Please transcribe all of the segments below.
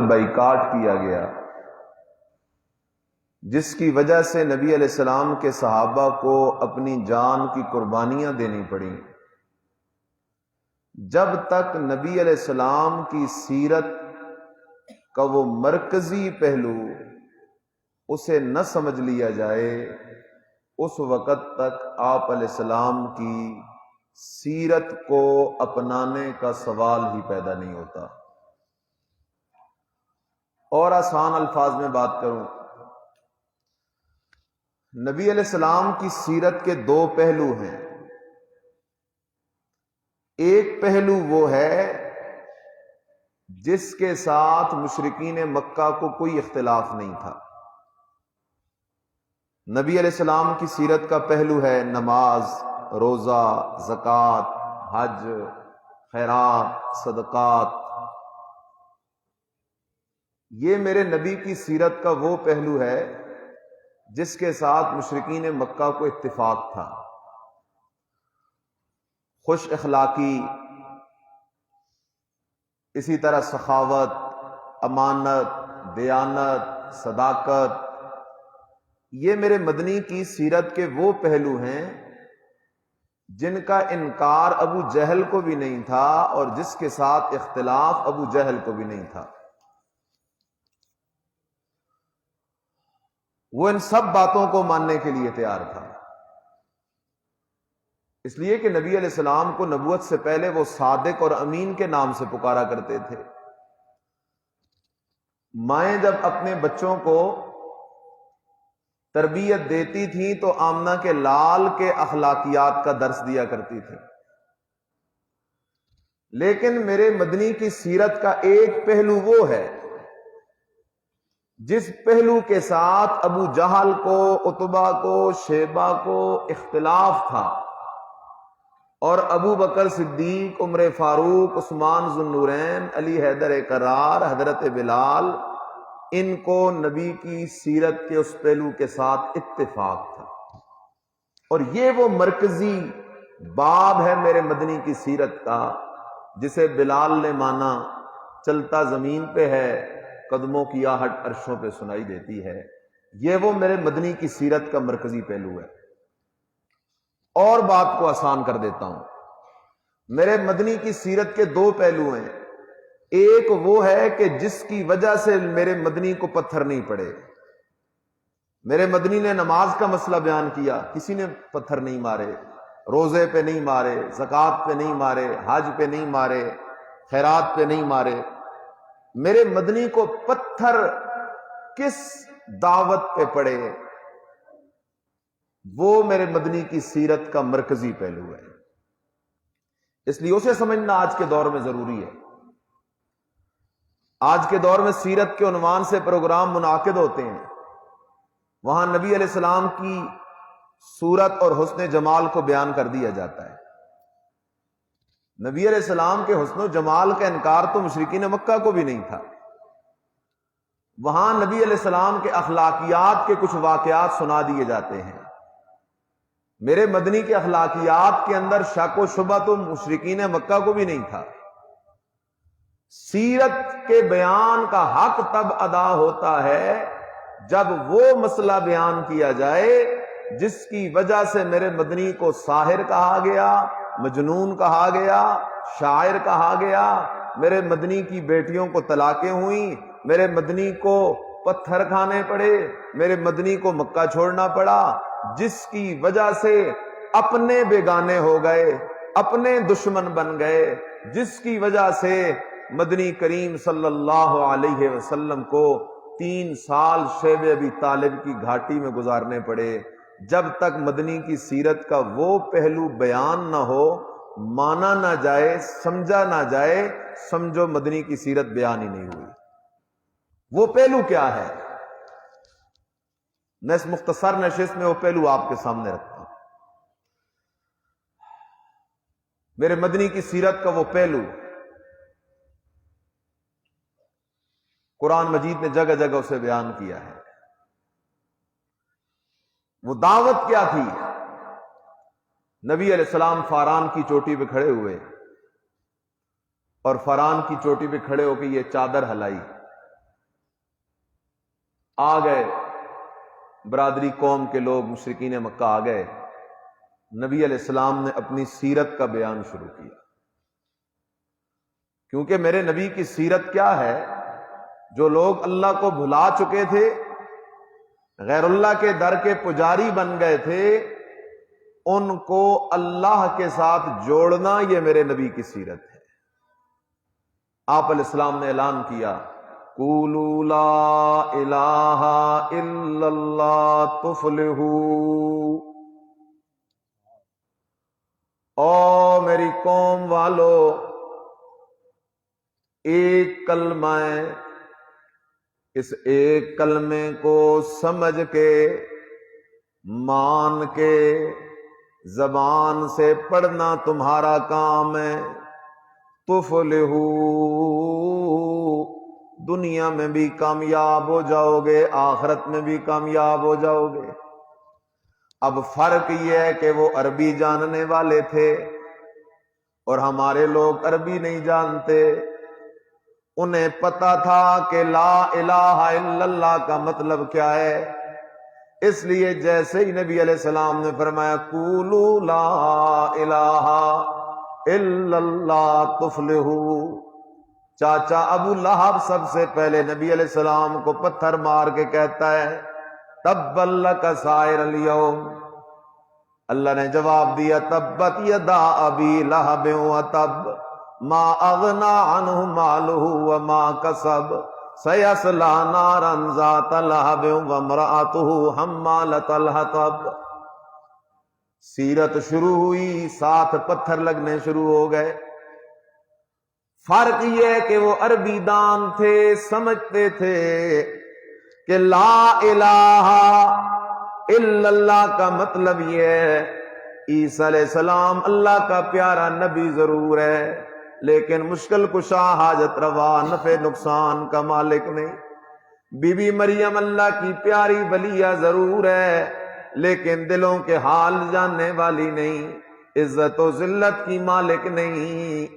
Boycott کیا گیا، جس کی وجہ سے نبی علیہ السلام کے صحابہ کو اپنی جان کی قربانیاں دینی پڑیں، جب تک نبی علیہ السلام کی سیرت کا وہ مرکزی پہلو اسے نہ سمجھ لیا جائے، اس وقت تک آپ علیہ السلام کی سیرت کو اپنانے کا سوال ہی پیدا نہیں ہوتا۔ اور آسان الفاظ میں بات کروں، نبی علیہ السلام کی سیرت کے دو پہلو ہیں۔ ایک پہلو وہ ہے جس کے ساتھ مشرکین مکہ کو کوئی اختلاف نہیں تھا۔ نبی علیہ السلام کی سیرت کا پہلو ہے نماز، روزہ، زکوٰۃ، حج، خیرات، صدقات۔ یہ میرے نبی کی سیرت کا وہ پہلو ہے جس کے ساتھ مشرکین مکہ کو اتفاق تھا۔ خوش اخلاقی، اسی طرح سخاوت، امانت، دیانت، صداقت، یہ میرے مدنی کی سیرت کے وہ پہلو ہیں جن کا انکار ابو جہل کو بھی نہیں تھا اور جس کے ساتھ اختلاف ابو جہل کو بھی نہیں تھا۔ وہ ان سب باتوں کو ماننے کے لیے تیار تھا، اس لیے کہ نبی علیہ السلام کو نبوت سے پہلے وہ صادق اور امین کے نام سے پکارا کرتے تھے۔ مائیں جب اپنے بچوں کو تربیت دیتی تھیں تو آمنہ کے لال کے اخلاقیات کا درس دیا کرتی تھی، لیکن میرے مدنی کی سیرت کا ایک پہلو وہ ہے جس پہلو کے ساتھ ابو جہل کو، عتبہ کو، شیبہ کو اختلاف تھا، اور ابو بکر صدیق، عمر فاروق، عثمان ذو النورین، علی حیدر کرار، حضرت بلال، ان کو نبی کی سیرت کے اس پہلو کے ساتھ اتفاق تھا۔ اور یہ وہ مرکزی باب ہے میرے مدنی کی سیرت کا جسے بلال نے مانا، چلتا زمین پہ ہے، قدموں کی آہٹ عرشوں پہ سنائی دیتی ہے۔ یہ وہ میرے مدنی کی سیرت کا مرکزی پہلو ہے۔ اور بات کو آسان کر دیتا ہوں، میرے مدنی کی سیرت کے دو پہلو ہیں۔ ایک وہ ہے کہ جس کی وجہ سے میرے مدنی کو پتھر نہیں پڑے۔ میرے مدنی نے نماز کا مسئلہ بیان کیا، کسی نے پتھر نہیں مارے، روزے پہ نہیں مارے، زکوٰۃ پہ نہیں مارے، حج پہ نہیں مارے، خیرات پہ نہیں مارے۔ میرے مدنی کو پتھر کس دعوت پہ پڑے، وہ میرے مدنی کی سیرت کا مرکزی پہلو ہے۔ اس لیے اسے سمجھنا آج کے دور میں ضروری ہے۔ آج کے دور میں سیرت کے عنوان سے پروگرام منعقد ہوتے ہیں، وہاں نبی علیہ السلام کی صورت اور حسن جمال کو بیان کر دیا جاتا ہے۔ نبی علیہ السلام کے حسن و جمال کا انکار تو مشرکین مکہ کو بھی نہیں تھا۔ وہاں نبی علیہ السلام کے اخلاقیات کے کچھ واقعات سنا دیے جاتے ہیں۔ میرے مدنی کے اخلاقیات کے اندر شک و شبہ تو مشرکین مکہ کو بھی نہیں تھا۔ سیرت کے بیان کا حق تب ادا ہوتا ہے جب وہ مسئلہ بیان کیا جائے جس کی وجہ سے میرے مدنی کو ساحر کہا گیا، مجنون کہا گیا، شاعر کہا گیا، میرے مدنی کی بیٹیوں کو طلاقیں ہوئیں، میرے مدنی کو پتھر کھانے پڑے، میرے مدنی کو مکہ چھوڑنا پڑا، جس کی وجہ سے اپنے بیگانے ہو گئے، اپنے دشمن بن گئے، جس کی وجہ سے مدنی کریم صلی اللہ علیہ وسلم کو 3 سال شیب ابی طالب کی گھاٹی میں گزارنے پڑے۔ جب تک مدنی کی سیرت کا وہ پہلو بیان نہ ہو، مانا نہ جائے، سمجھا نہ جائے، سمجھو مدنی کی سیرت بیان ہی نہیں ہوئی۔ وہ پہلو کیا ہے؟ میں اس مختصر نشست میں وہ پہلو آپ کے سامنے رکھتا ہوں۔ میرے مدنی کی سیرت کا وہ پہلو قرآن مجید نے جگہ جگہ اسے بیان کیا ہے۔ وہ دعوت کیا تھی؟ نبی علیہ السلام فاران کی چوٹی پہ کھڑے ہوئے اور فاران کی چوٹی پہ کھڑے ہو کے یہ چادر ہلائی، آ گئے برادری قوم کے لوگ، مشرکین مکہ آ گئے، نبی علیہ السلام نے اپنی سیرت کا بیان شروع کیا، کیونکہ میرے نبی کی سیرت کیا ہے؟ جو لوگ اللہ کو بھلا چکے تھے، غیر اللہ کے در کے پجاری بن گئے تھے، ان کو اللہ کے ساتھ جوڑنا یہ میرے نبی کی سیرت ہے۔ آپ علیہ السلام نے اعلان کیا، قولوا لا الہ الا اللہ تفلحوا، او میری قوم والو، ایک کلمہ ہے، اس ایک کلمے کو سمجھ کے، مان کے، زبان سے پڑھنا تمہارا کام ہے، تفلحوا، دنیا میں بھی کامیاب ہو جاؤ گے، آخرت میں بھی کامیاب ہو جاؤ گے۔ اب فرق یہ ہے کہ وہ عربی جاننے والے تھے اور ہمارے لوگ عربی نہیں جانتے۔ انہیں پتا تھا کہ لا الہ الا اللہ کا مطلب کیا ہے، اس لیے جیسے ہی نبی علیہ السلام نے فرمایا قولوا لا الہ الا اللہ تفلحوا، چاچا ابو لہب سب سے پہلے نبی علیہ السلام کو پتھر مار کے کہتا ہے تبا لک سائر الیوم۔ اللہ نے جواب دیا تبت یدا ابی لہب وتب ما اغنا عنہ مالہ وما کسب سیصلی نارا ذات لہب وامرأتہ حمالۃ الحطب۔ سیرت شروع ہوئی، ساتھ پتھر لگنے شروع ہو گئے۔ فرق یہ ہے کہ وہ عربی دان تھے، سمجھتے تھے کہ لا الہ الا اللہ کا مطلب یہ ہے عیسیٰ علیہ السلام اللہ کا پیارا نبی ضرور ہے، لیکن مشکل کشا، حاجت روا، نفع نقصان کا مالک نہیں۔ بی بی مریم اللہ کی پیاری ولیہ ضرور ہے، لیکن دلوں کے حال جاننے والی نہیں، عزت و ذلت کی مالک نہیں،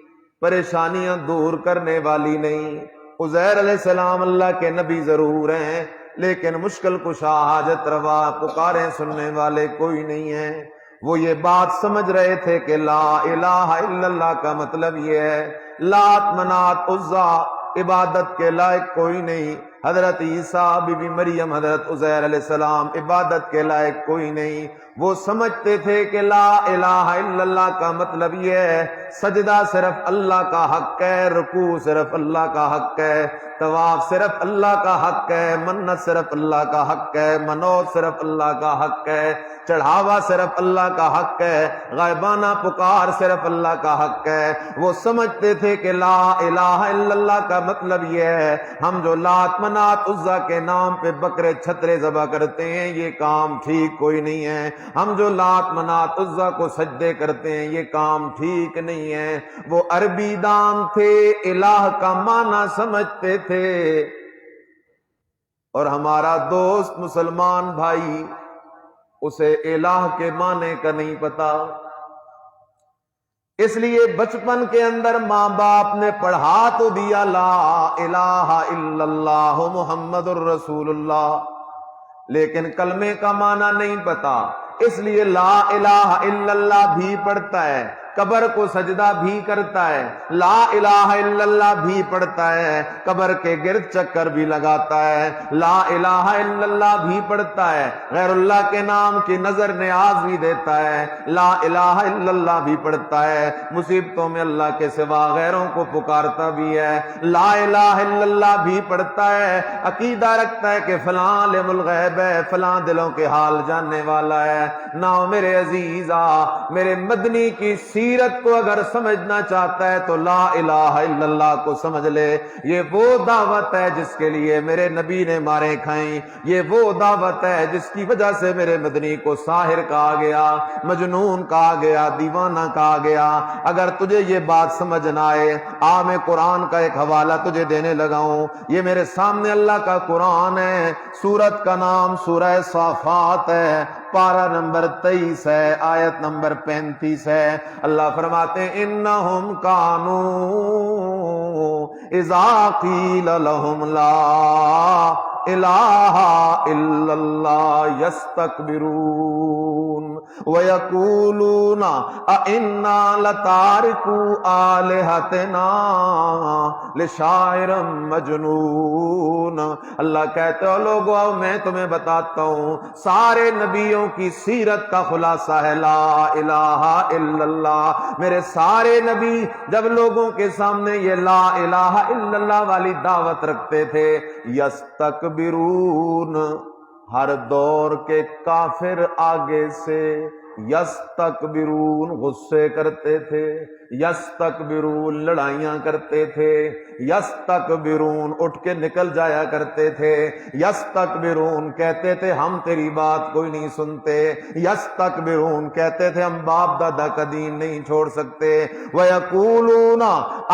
پریشانیاں دور کرنے والی نہیں۔ عزیر علیہ السلام اللہ کے نبی ضرور ہیں، لیکن مشکل کشا، حاجت روا، پکاریں سننے والے کوئی نہیں ہیں۔ وہ یہ بات سمجھ رہے تھے کہ لا الہ الا اللہ کا مطلب یہ ہے لات منات عزا عبادت کے لائق کوئی نہیں، حضرت عیسیٰ بی بی مریم حضرت عزیر علیہ السلام عبادت کے لائق کوئی نہیں۔ وہ سمجھتے تھے کہ لا الہ الا اللہ کا مطلب یہ ہے سجدہ صرف اللہ کا حق ہے، رکوع صرف اللہ کا حق ہے، طواف صرف اللہ کا حق ہے، منت صرف اللہ کا حق ہے، منوت صرف اللہ کا حق ہے، چڑھاوا صرف اللہ کا حق ہے، غائبانہ پکار صرف اللہ کا حق ہے۔ وہ سمجھتے تھے کہ لا الہ الا اللہ کا مطلب یہ ہے ہم جو لات منات عزا کے نام پہ بکرے چھترے ذبح کرتے ہیں یہ کام ٹھیک کوئی نہیں ہے، ہم جو لات منات عزا کو سجدے کرتے ہیں یہ کام ٹھیک نہیں ہے۔ وہ عربی دان تھے، الہ کا معنی سمجھتے تھے، اور ہمارا دوست مسلمان بھائی اسے الہ کے معنی کا نہیں پتا۔ اس لیے بچپن کے اندر ماں باپ نے پڑھا تو دیا لا الہ الا اللہ محمد الرسول اللہ، لیکن کلمے کا معنی نہیں پتا، اس لیے لا الہ الا اللہ بھی پڑھتا ہے، قبر کو سجدہ بھی کرتا ہے، لا الہ الا اللہ بھی پڑھتا ہے، قبر کے گرد چکر بھی لگاتا ہے، لا الہ الا اللہ بھی پڑھتا ہے، غیر اللہ کے نام کی نظر نیاز بھی دیتا ہے، لا الہ الا اللہ بھی پڑھتا ہے، مصیبتوں میں اللہ کے سوا غیروں کو پکارتا بھی ہے، لا الہ الا اللہ بھی پڑھتا ہے، عقیدہ رکھتا ہے کہ فلاں عالم الغیب ہے، فلاں دلوں کے حال جاننے والا ہے۔ نہ میرے عزیزا، میرے مدنی کی سیرت کو اگر سمجھنا چاہتا ہے تو لا الہ الا اللہ کو سمجھ لے۔ یہ وہ دعوت ہے جس کے لیے میرے نبی نے مارے کھائیں، یہ وہ دعوت ہے جس کی وجہ سے میرے مدنی کو ساحر کہا گیا، مجنون کہا گیا، دیوانہ کہا گیا۔ اگر تجھے یہ بات سمجھ نہ آئے، میں قرآن کا ایک حوالہ تجھے دینے لگا ہوں، یہ میرے سامنے اللہ کا قرآن ہے، سورت کا نام سورہ صافات ہے، پارہ نمبر 23 ہے، آیت نمبر 35 ہے۔ اللہ فرماتے ہیں انہم کانوا اذا قیل لہم لا الہ الا اللہ یستکبرون ویقولون اَإِنَّا لَتَارِكُو آلِهَتِنَا لِشَاعِرٍ مَجْنُونٍ۔ اللہ کہتے ہو لوگو اب میں تمہیں بتاتا ہوں سارے نبیوں کی سیرت کا خلاصہ ہے لا الہ الا اللہ۔ میرے سارے نبی جب لوگوں کے سامنے یہ لا الہ الا اللہ والی دعوت رکھتے تھے، یستکبرون، ہر دور کے کافر آگے سے یستکبرون غصے کرتے تھے، یستکبرون لڑائیاں کرتے تھے، یستکبرون اٹھ کے نکل جایا کرتے تھے، یستکبرون کہتے تھے ہم تیری بات کوئی نہیں سنتے، یستکبرون کہتے تھے ہم باپ دادا کا دین نہیں چھوڑ سکتے، وَيَقُولُونَ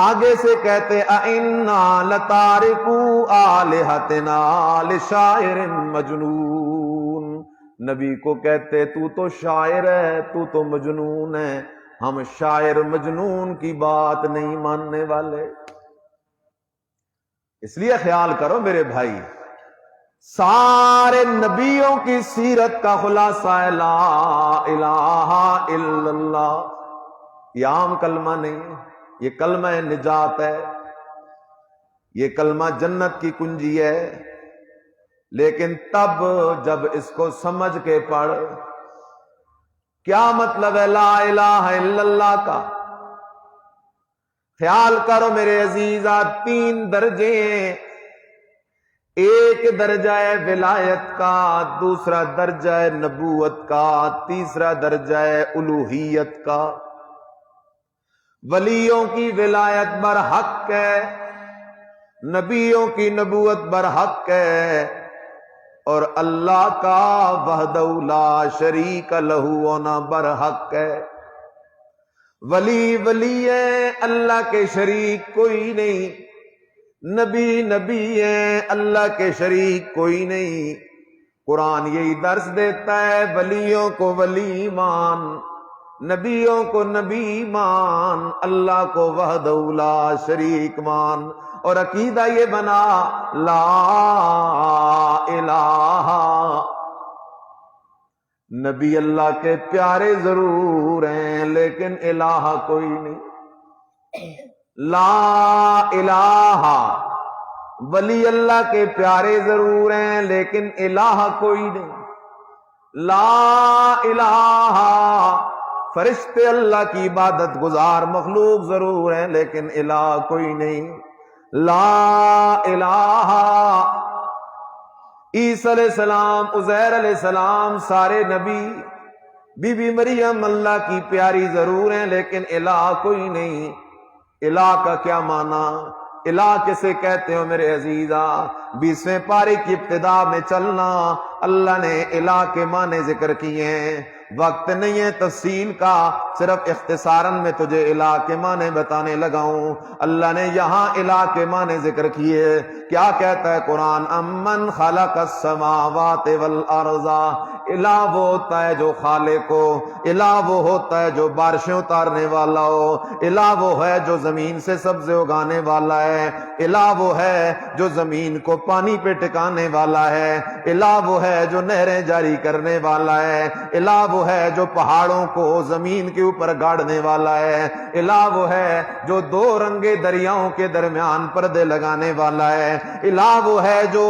آگے سے کہتے اَإِنَّا لَتَارِكُو آلِهَتِنَا لِشَاعِرٍ مَجْنُونٍ۔ نبی کو کہتے تو تو شاعر ہے، تو تو مجنون ہے، ہم شاعر مجنون کی بات نہیں ماننے والے۔ اس لیے خیال کرو میرے بھائی، سارے نبیوں کی سیرت کا خلاصہ ہے لا الہ الا اللہ۔ یہ عام کلمہ نہیں، یہ کلمہ نجات ہے، یہ کلمہ جنت کی کنجی ہے، لیکن تب جب اس کو سمجھ کے پڑھ۔ کیا مطلب ہے لا الہ الا اللہ کا؟ خیال کرو میرے عزیزا، 3 درجے ہیں، ایک درجہ ہے ولایت کا، دوسرا درجہ ہے نبوت کا، تیسرا درجہ ہے الوہیت کا۔ ولیوں کی ولایت برحق ہے، نبیوں کی نبوت برحق ہے، اور اللہ کا وحدہ لا شریک لہ ہونا برحق ہے۔ ولی ولی ہے، اللہ کے شریک کوئی نہیں، نبی نبی ہے، اللہ کے شریک کوئی نہیں۔ قرآن یہی درس دیتا ہے ولیوں کو ولی مان، نبیوں کو نبی مان، اللہ کو وحدہ لا شریک مان، اور عقیدہ یہ بنا لا الہ۔ نبی اللہ کے پیارے ضرور ہیں لیکن الہ کوئی نہیں۔ لا الہ، ولی اللہ کے پیارے ضرور ہیں لیکن الہ کوئی نہیں۔ لا الہ، فرشتے اللہ کی عبادت گزار مخلوق ضرور ہیں لیکن الہ کوئی نہیں۔ لا الہ، عیسیٰ علیہ السلام، عزیر علیہ السلام، سارے نبی، بی بی مریم اللہ کی پیاری ضرور ہیں لیکن الہ کوئی نہیں۔ الہ کا کیا معنی؟ الہ کسے کہتے ہو میرے عزیزا؟ 20ویں پارے کی ابتدا میں چلنا، اللہ نے الہ کے معنی ذکر کیے ہیں، وقت نہیں ہے تفصیل کا، صرف اختصاراً میں تجھے الہ کے معنی بتانے لگا ہوں۔ اللہ نے یہاں الہ کے معنی ذکر کیے، کیا کہتا ہے قرآن؟ امن خلق السماوات والارض، الہ وہ ہوتا ہے جو خالق ہو، الہ وہ ہوتا ہے جو بارشیں اتارنے والا ہو، الہ وہ ہے جو زمین سے سبزے اگانے والا ہے، الہ وہ ہے جو زمین کو پانی پہ ٹکانے والا ہے، الہ وہ ہے جو نہریں جاری کرنے والا ہے، الہ وہ ہے جو پہاڑوں کو زمین کے اوپر گاڑنے والا ہے، الہ وہ ہے جو 2 رنگے دریاؤں کے درمیان پردے لگانے والا ہے، الہ وہ ہے جو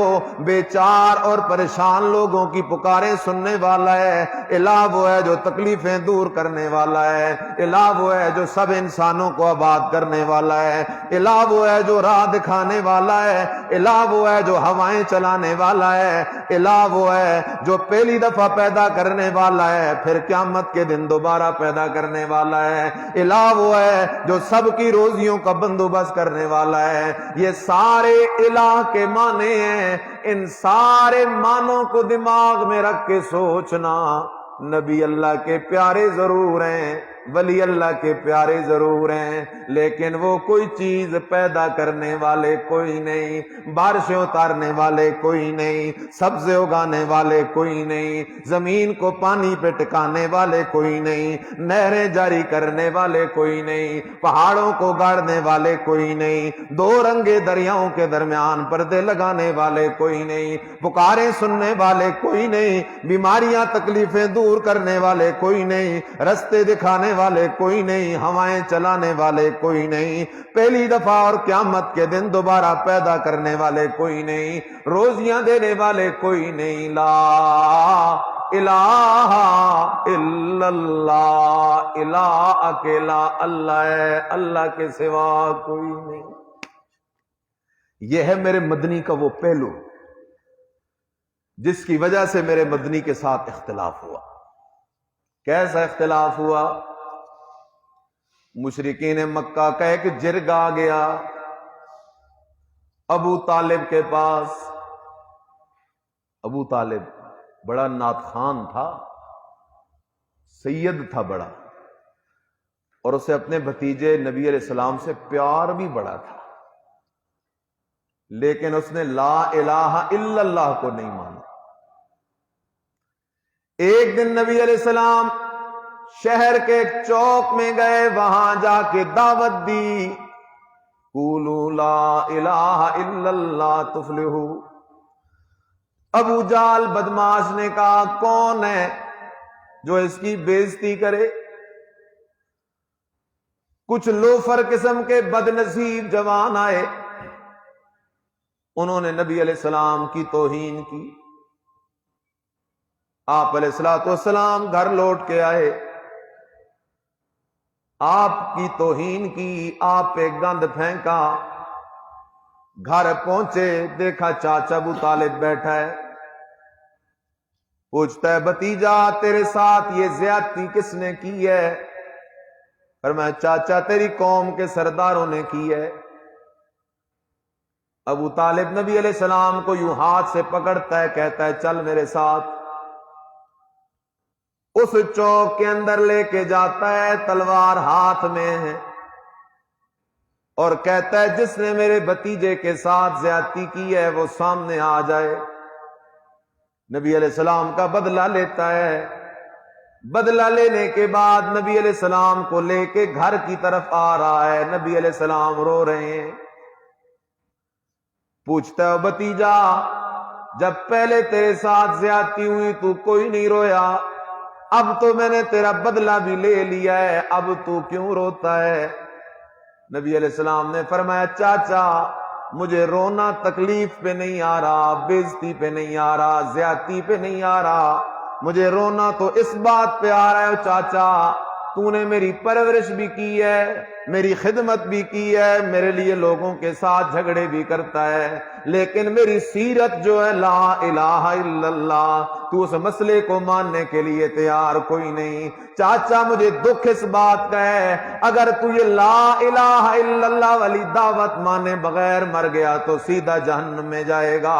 بیچار اور پریشان لوگوں کی پکاریں سننے والا ہے، الہ وہ ہے جو تکلیفیں دور کرنے والا ہے، الہ وہ ہے جو سب انسانوں کو آباد کرنے والا ہے، الہ وہ ہے جو راہ دکھانے والا ہے، الہ وہ ہے جو ہوائیں چلانے والا ہے، الہ وہ ہے جو پہلی دفعہ پیدا کرنے والا ہے پھر قیامت کے دن دوبارہ پیدا کرنے والا ہے، الہ وہ ہے جو سب کی روزیوں کا بندوبست کرنے والا ہے۔ یہ سارے الہ کے معنی ہیں، ان سارے معنوں کو دماغ میں رکھ کے سوچنا، نبی اللہ کے پیارے ضرور ہیں ولی اللہ کے پیارے ضرور ہیں، لیکن وہ کوئی چیز پیدا کرنے والے کوئی نہیں، بارشیں اتارنے والے کوئی نہیں، سبزے اگانے والے کوئی نہیں، زمین کو پانی پہ ٹکانے والے کوئی نہیں، نہریں جاری کرنے والے کوئی نہیں، پہاڑوں کو گاڑنے والے کوئی نہیں، دو رنگے دریاؤں کے درمیان پردے لگانے والے کوئی نہیں، پکاریں سننے والے کوئی نہیں، بیماریاں تکلیفیں دور کرنے والے کوئی نہیں، رستے دکھانے والے کوئی نہیں، ہوائیں چلانے والے کوئی نہیں، پہلی دفعہ اور قیامت کے دن دوبارہ پیدا کرنے والے کوئی نہیں، روزیاں دینے والے کوئی نہیں، لا الہ الا اللہ، الہ اکیلا اللہ ہے، اللہ کے سوا کوئی نہیں۔ یہ ہے میرے مدنی کا وہ پہلو جس کی وجہ سے میرے مدنی کے ساتھ اختلاف ہوا۔ کیسا اختلاف ہوا؟ مشرکین مکہ کا ایک جرگ آ گیا ابو طالب کے پاس۔ ابو طالب بڑا نعت خوان تھا، سید تھا بڑا، اور اسے اپنے بھتیجے نبی علیہ السلام سے پیار بھی بڑا تھا، لیکن اس نے لا الہ الا اللہ کو نہیں مانا۔ ایک دن نبی علیہ السلام شہر کے ایک چوک میں گئے، وہاں جا کے دعوت دی، قولوا لا الہ الا اللہ تفلحوا۔ ابو جال بدماش نے کہا کون ہے جو اس کی بےزتی کرے؟ کچھ لوفر قسم کے بد نصیب جوان آئے، انہوں نے نبی علیہ السلام کی توہین کی۔ آپ علیہ الصلوۃ والسلام گھر لوٹ کے آئے، آپ کی توہین کی، آپ پہ گند پھینکا، گھر پہنچے دیکھا چاچا ابو طالب بیٹھا ہے، پوچھتا ہے بھتیجا تیرے ساتھ یہ زیادتی کس نے کی ہے؟ فرمایا چاچا تیری قوم کے سرداروں نے کی ہے۔ ابو طالب نبی علیہ السلام کو یوں ہاتھ سے پکڑتا ہے، کہتا ہے چل میرے ساتھ۔ اس چوک کے اندر لے کے جاتا ہے، تلوار ہاتھ میں ہے، اور کہتا ہے جس نے میرے بھتیجے کے ساتھ زیادتی کی ہے وہ سامنے آ جائے۔ نبی علیہ السلام کا بدلہ لیتا ہے۔ بدلہ لینے کے بعد نبی علیہ السلام کو لے کے گھر کی طرف آ رہا ہے، نبی علیہ السلام رو رہے ہیں۔ پوچھتا ہے بھتیجا جب پہلے تیرے ساتھ زیادتی ہوئی تو کوئی نہیں رویا، اب تو میں نے تیرا بدلہ بھی لے لیا ہے، اب تو کیوں روتا ہے؟ نبی علیہ السلام نے فرمایا چاچا مجھے رونا تکلیف پہ نہیں آ رہا، بےزتی پہ نہیں آ رہا، زیادتی پہ نہیں آ رہا، مجھے رونا تو اس بات پہ آ رہا ہے چاچا تو نے میری پرورش بھی کی ہے، میری خدمت بھی کی ہے، میرے لیے لوگوں کے ساتھ جھگڑے بھی کرتا ہے، لیکن میری سیرت جو ہے لا الہ الا اللہ، تو اس مسئلے کو ماننے کے لیے تیار کوئی نہیں۔ چاچا مجھے دکھ اس بات کا ہے اگر تو یہ لا الہ الا اللہ والی دعوت مانے بغیر مر گیا تو سیدھا جہنم میں جائے گا۔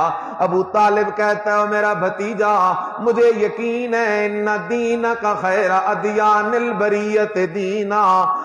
ابو طالب کہتا ہے میرا بھتیجا مجھے یقین ہے ان دینک خیر ادیان البریت دینا،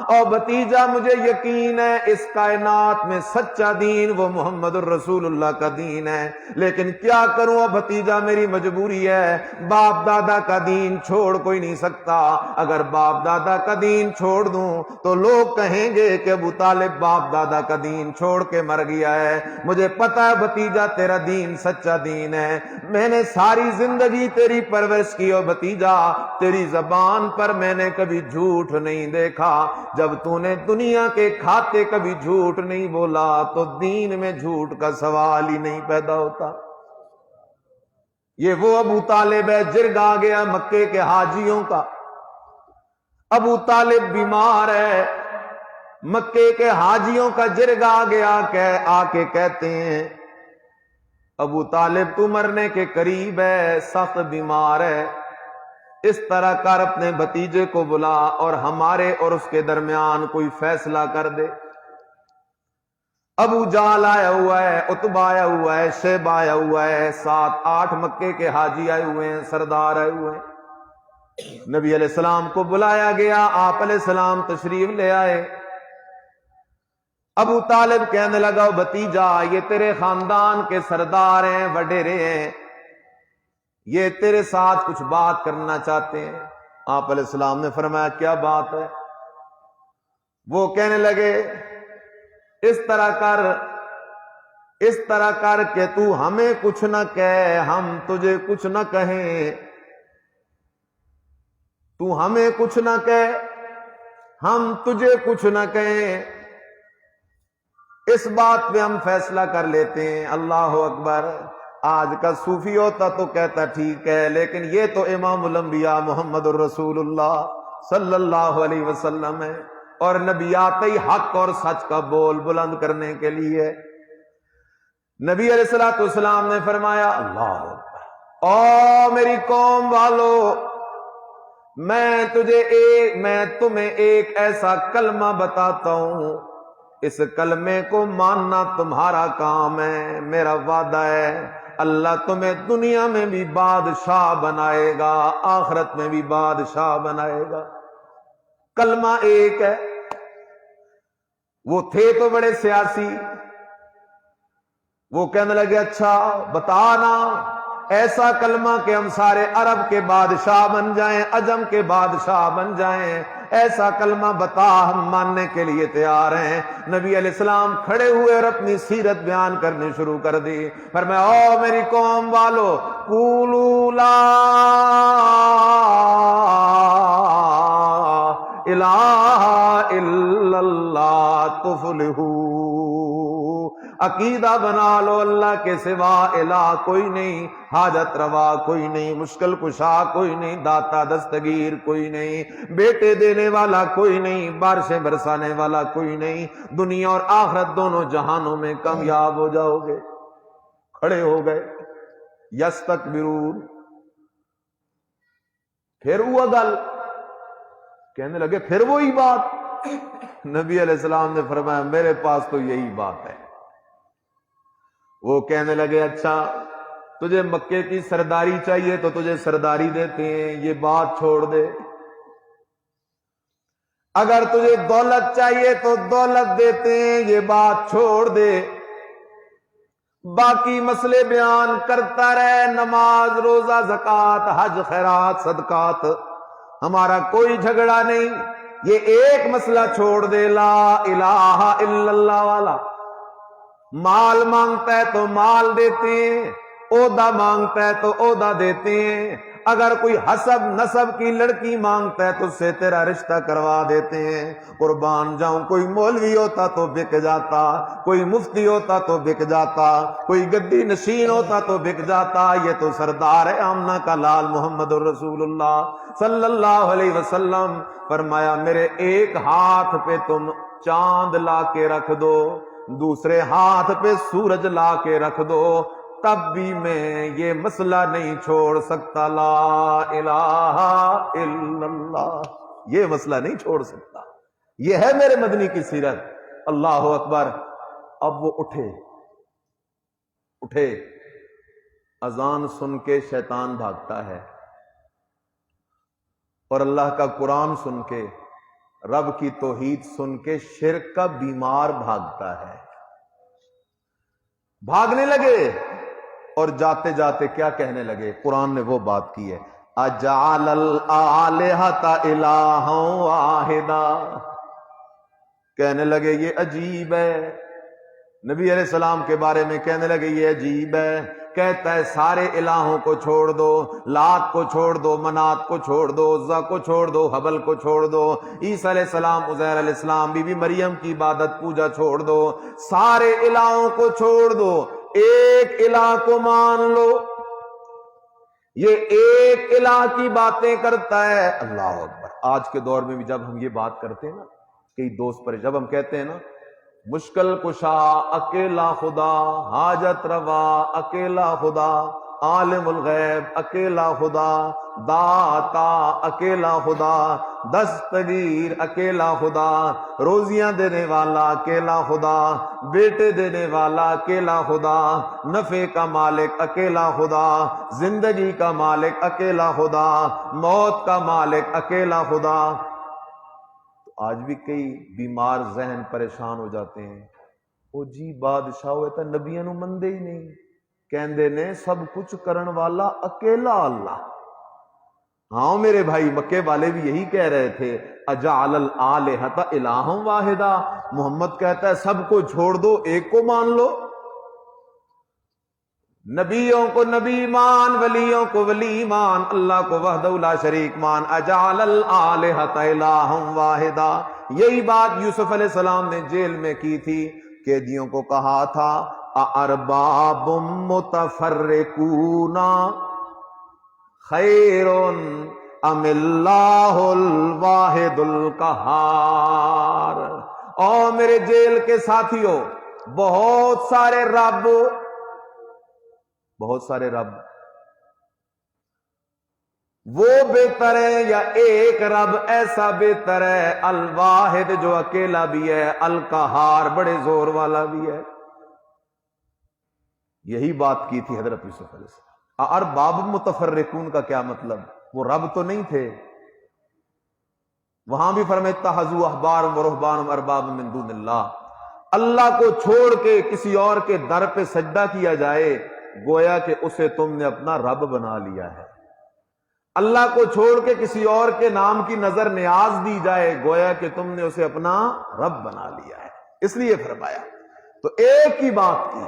اور بھتیجا مجھے یقین ہے اس کائنات میں سچا دین وہ محمد الرسول اللہ کا دین ہے، لیکن کیا کروں بھتیجا میری مجبوری ہے، باپ دادا کا دین چھوڑ کوئی نہیں سکتا، اگر باپ دادا کا دین چھوڑ دوں تو لوگ کہیں گے کہ ابو طالب باپ دادا کا دین چھوڑ کے مر گیا ہے۔ مجھے پتا ہے بھتیجا تیرا دین سچا دین ہے، میں نے ساری زندگی تیری پرورش کی، اور بھتیجا تیری زبان پر میں نے کبھی جھوٹ نہیں دیکھا، جب تو نے دنیا کے کھاتے کبھی جھوٹ نہیں بولا تو دین میں جھوٹ کا سوال ہی نہیں پیدا ہوتا۔ یہ وہ ابو طالب ہے، جرگ آ گیا مکے کے حاجیوں کا۔ ابو طالب بیمار ہے، مکے کے حاجیوں کا جرگ آ گیا، آ کے کہتے ہیں ابو طالب تو مرنے کے قریب ہے، سخت بیمار ہے، اس طرح کر اپنے بھتیجے کو بلا اور ہمارے اور اس کے درمیان کوئی فیصلہ کر دے۔ ابو جہل آیا ہوا ہے، عتبہ آیا ہوا ہے، شیبہ آیا ہوا ہے، 7-8 مکے کے حاجی آئے ہوئے ہیں، سردار آئے ہوئے ہیں۔ نبی علیہ السلام کو بلایا گیا، آپ علیہ السلام تشریف لے آئے۔ ابو طالب کہنے لگا بھتیجا یہ تیرے خاندان کے سردار ہیں، وڈیرے ہیں، یہ تیرے ساتھ کچھ بات کرنا چاہتے ہیں۔ آپ علیہ السلام نے فرمایا کیا بات ہے؟ وہ کہنے لگے اس طرح کر کہ تو ہمیں کچھ نہ کہے، ہم تجھے کچھ نہ کہیں، تو ہمیں کچھ نہ کہے، ہم تجھے کچھ نہ کہیں، اس بات پہ ہم فیصلہ کر لیتے ہیں۔ اللہ اکبر۔ آج کا صوفی ہوتا تو کہتا ٹھیک ہے، لیکن یہ تو امام الانبیاء محمد الرسول اللہ صلی اللہ علیہ وسلم ہے، اور نبی آتے ہی حق اور سچ کا بول بلند کرنے کے لیے۔ نبی علیہ السلام نے فرمایا اللہ اکبر، او میری قوم والو، میں تمہیں ایک ایسا کلمہ بتاتا ہوں، اس کلمے کو ماننا تمہارا کام ہے۔ میرا وعدہ ہے اللہ تمہیں دنیا میں بھی بادشاہ بنائے گا، آخرت میں بھی بادشاہ بنائے گا۔ کلمہ ایک ہے۔ وہ تھے تو بڑے سیاسی، وہ کہنے لگے اچھا بتانا ایسا کلمہ کہ ہم سارے عرب کے بادشاہ بن جائیں، عجم کے بادشاہ بن جائیں، ایسا کلمہ بتا، ہم ماننے کے لیے تیار ہیں۔ نبی علیہ السلام کھڑے ہوئے اور اپنی سیرت بیان کرنی شروع کر دی۔ فرمایا او میری قوم والو، قولوا لا الہ الا اللہ تفلحوا، عقیدہ بنا لو اللہ کے سوا الہ کوئی نہیں، حاجت روا کوئی نہیں، مشکل کشا کوئی نہیں، داتا دستگیر کوئی نہیں، بیٹے دینے والا کوئی نہیں، بارشیں برسانے والا کوئی نہیں، دنیا اور آخرت دونوں جہانوں میں کامیاب ہو جاؤ گے۔ کھڑے ہو گئے۔ یستکبرون، پھر ہوا گل، کہنے لگے پھر وہی بات۔ نبی علیہ السلام نے فرمایا میرے پاس تو یہی بات ہے۔ وہ کہنے لگے اچھا تجھے مکے کی سرداری چاہیے تو تجھے سرداری دیتے ہیں، یہ بات چھوڑ دے۔ اگر تجھے دولت چاہیے تو دولت دیتے ہیں، یہ بات چھوڑ دے۔ باقی مسئلے بیان کرتا رہے، نماز روزہ زکوٰۃ حج خیرات صدقات، ہمارا کوئی جھگڑا نہیں، یہ ایک مسئلہ چھوڑ دے، لا الہ الا اللہ والا۔ مال مانگتا ہے تو مال دیتے ہیں، عہدہ مانگتا ہے تو عہدہ دیتے ہیں، اگر کوئی حسب نسب کی لڑکی مانگتا ہے تو اس سے تیرا رشتہ کروا دیتے ہیں۔ قربان جاؤں، کوئی مولوی ہوتا تو بک جاتا، کوئی مفتی ہوتا تو بک جاتا، کوئی گدی نشین ہوتا تو بک جاتا، یہ تو سردار ہے آمنہ کا لال محمد الرسول اللہ صلی اللہ علیہ وسلم۔ فرمایا میرے ایک ہاتھ پہ تم چاند لا کے رکھ دو، دوسرے ہاتھ پہ سورج لا کے رکھ دو، تب بھی میں یہ مسئلہ نہیں چھوڑ سکتا، لا الہ الا اللہ، یہ مسئلہ نہیں چھوڑ سکتا۔ یہ ہے میرے مدنی کی سیرت۔ اللہ اکبر۔ اب وہ اٹھے، اذان سن کے شیطان بھاگتا ہے، اور اللہ کا قرآن سن کے، رب کی توحید سن کے شرک کا بیمار بھاگتا ہے۔ بھاگنے لگے اور جاتے جاتے کیا کہنے لگے؟ قرآن نے وہ بات کی ہے، اجعل الآلہۃ الہا واحدا، کہنے لگے یہ عجیب ہے۔ نبی علیہ السلام کے بارے میں کہنے لگے یہ عجیب ہے، کہتا ہے سارے الہوں کو چھوڑ دو، لات کو چھوڑ دو، منات کو چھوڑ دو، عزا کو چھوڑ دو، حبل کو چھوڑ دو، عیسیٰ علیہ السلام، عزیر علیہ السلام، بی بی مریم کی عبادت پوجا چھوڑ دو، سارے الہوں کو چھوڑ دو، ایک الہ کو مان لو۔ یہ ایک الہ کی باتیں کرتا ہے۔ اللہ اکبر۔ آج کے دور میں بھی جب ہم یہ بات کرتے ہیں نا، کئی دوست پر جب ہم کہتے ہیں نا مشکل کشا اکیلا خدا، حاجت روا اکیلا خدا، عالم الغیب اکیلا خدا، داتا اکیلا خدا، دستگیر اکیلا خدا، روزیاں دینے والا اکیلا خدا، بیٹے دینے والا اکیلا خدا، نفع کا مالک اکیلا خدا، زندگی کا مالک اکیلا خدا، موت کا مالک اکیلا خدا۔ آج بھی کئی بیمار ذہن پریشان ہو جاتے ہیں، او جی بادشاہ ہوئے تا نبیوں نو مندے ہی نہیں، کہندے نے سب کچھ کرن والا اکیلا اللہ۔ ہاں میرے بھائی، مکے والے بھی یہی کہہ رہے تھے، اجعل الآلہۃ الہا واحدا، محمد کہتا ہے سب کو چھوڑ دو، ایک کو مان لو۔ نبیوں کو نبی مان، ولیوں کو ولی مان، اللہ کو وحدہ لا شریک مان۔ اجعل الآلہۃ الہا واحدا، یہی بات یوسف علیہ السلام نے جیل میں کی تھی، قیدیوں کو کہا تھا اَأَرْبَابٌ مُتَفَرِّقُونَ خَيْرٌ أَمِ اللَّهُ الْوَاحِدُ الْقَهَّارُ۔ اور میرے جیل کے ساتھیوں، بہت سارے رب وہ بہتر ہے یا ایک رب ایسا بہتر ہے، الواحد جو اکیلا بھی ہے، القہار بڑے زور والا بھی ہے۔ یہی بات کی تھی حضرت یوسف علیہ السلام۔ ارباب متفرقون کا کیا مطلب؟ وہ رب تو نہیں تھے، وہاں بھی فرمایا اتخذوا احبارهم ورهبانهم اربابا من دون اللہ، اللہ کو چھوڑ کے کسی اور کے در پہ سجدہ کیا جائے، گویا کہ اسے تم نے اپنا رب بنا لیا ہے۔ اللہ کو چھوڑ کے کسی اور کے نام کی نظر نیاز دی جائے، گویا کہ تم نے اسے اپنا رب بنا لیا ہے۔ اس لیے فرمایا، تو ایک ہی بات کی،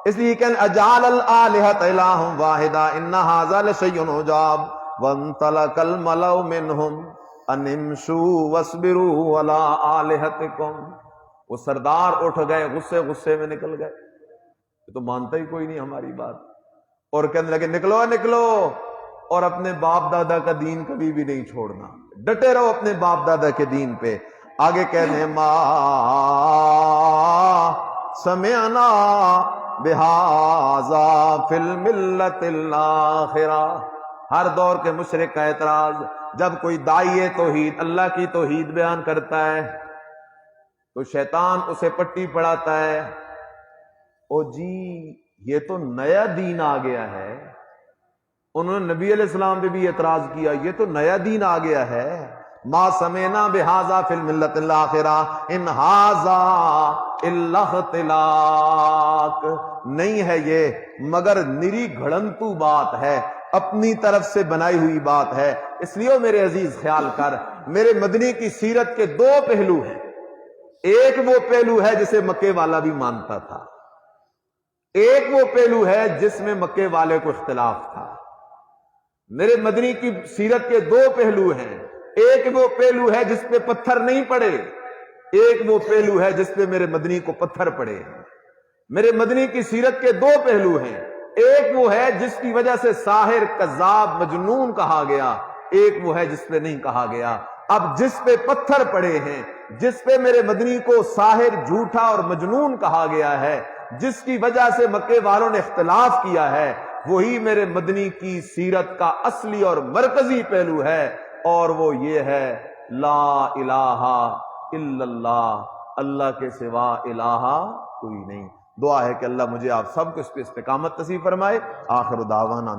اس لیے کہ اجعل الآلہۃ الہا واحدا ان ھذا لشیء عجاب وانطلق الملأ منهم ان امشوا واصبروا علی آلہتکم۔ وہ سردار اٹھ گئے، غصے میں نکل گئے، یہ تو مانتا ہی کوئی نہیں ہماری بات، اور کہنے لگے نکلو نکلو، اور اپنے باپ دادا کا دین کبھی بھی نہیں چھوڑنا، ڈٹے رہو اپنے باپ دادا کے دین پہ۔ آگے کہنے ما سمعنا بہذا فی الملۃ الآخرہ۔ ہر دور کے مشرک کا اعتراض، جب کوئی داعی توحید اللہ کی توحید بیان کرتا ہے تو شیطان اسے پٹی پڑھاتا ہے، او جی یہ تو نیا دین آ گیا ہے۔ انہوں نے نبی علیہ السلام پہ بھی اعتراض کیا، یہ تو نیا دین آ گیا ہے، ما سمعنا بہذا فی الملۃ الآخرہ ان ھذا الا اختلاق، نہیں ہے یہ مگر نری گھڑنتو بات ہے، اپنی طرف سے بنائی ہوئی بات ہے۔ اس لیے میرے عزیز خیال کر، میرے مدنی کی سیرت کے دو پہلو ہیں، ایک وہ پہلو ہے جسے مکے والا بھی مانتا تھا، ایک وہ پہلو ہے جس میں مکے والے کو اختلاف تھا۔ میرے مدنی کی سیرت کے دو پہلو ہیں، ایک وہ پہلو ہے جس پہ پتھر نہیں پڑے، ایک وہ پہلو ہے جس پہ میرے مدنی کو پتھر پڑے۔ میرے مدنی کی سیرت کے دو پہلو ہیں، ایک وہ ہے جس کی وجہ سے ساحر، کذاب، مجنون کہا گیا، ایک وہ ہے جس پہ نہیں کہا گیا۔ اب جس پہ پتھر پڑے ہیں، جس پہ میرے مدنی کو ساحر، جھوٹا اور مجنون کہا گیا ہے، جس کی وجہ سے مکے والوں نے اختلاف کیا ہے، وہی میرے مدنی کی سیرت کا اصلی اور مرکزی پہلو ہے، اور وہ یہ ہے لا الہ الا اللہ، اللہ کے سوا الہ کوئی نہیں۔ دعا ہے کہ اللہ مجھے آپ سب کو اس پہ استقامت نصیب فرمائے۔ آخر دعوانا